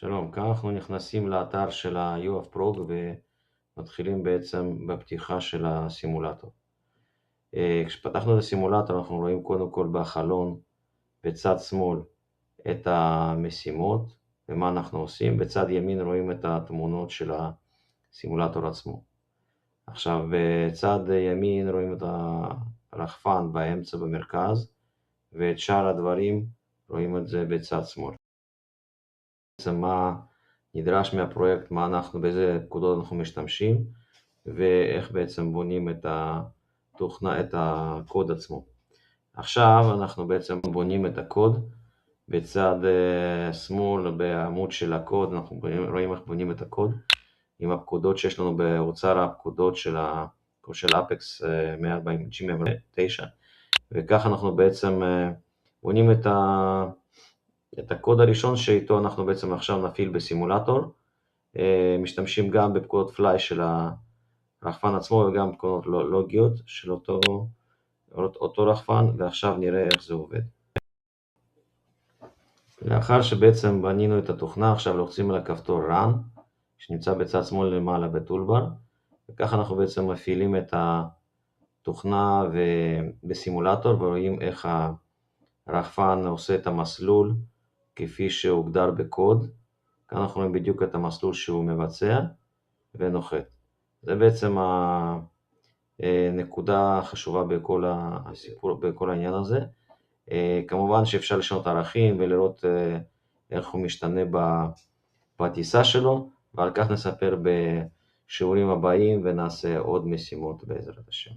שלום, כאן אנחנו נכנסים לאתר של ה-UFProg ומתחילים בעצם בפתיחה של הסימולטור. כשפתחנו את הסימולטור אנחנו רואים קודם כל בחלון בצד שמאל את המשימות ומה אנחנו עושים, בצד ימין רואים את התמונות של הסימולטור עצמו. עכשיו בצד ימין רואים את הרחפן באמצע במרכז ואת שאר הדברים רואים את זה בצד שמאל. בעצם מה נדרש מהפרויקט, באיזה פקודות אנחנו משתמשים ואיך בעצם בונים את התוכנה, את הקוד עצמו. עכשיו אנחנו בעצם בונים את הקוד. בצד שמאל בעמוד של הקוד אנחנו רואים איך בונים את הקוד עם הפקודות שיש לנו באוצר הפקודות של אפקס 149, וככה אנחנו בעצם בונים את הקוד הראשון שאיתו אנחנו בעצם עכשיו נפעיל בסימולטור. משתמשים גם בפקודות פליי של הרחפן עצמו וגם בפקודות לוגיות של אותו רחפן, ועכשיו נראה איך זה עובד. לאחר שבעצם בנינו את התוכנה, עכשיו לוחצים על הכפתור Run שנמצא בצד שמאל למעלה בטולבר, וככה אנחנו בעצם מפעילים את התוכנה בסימולטור ורואים איך הרחפן עושה את המסלול כפי שהוגדר בקוד. כאן אנחנו רואים בדיוק את המסלול שהוא מבצע ונוחת. זה בעצם הנקודה החשובה בכל הסיפור, בכל העניין הזה. כמובן שאפשר לשנות ערכים ולראות איך הוא משתנה בטיסה שלו, ועל כך נספר בשיעורים הבאים ונעשה עוד משימות בעזרת השם.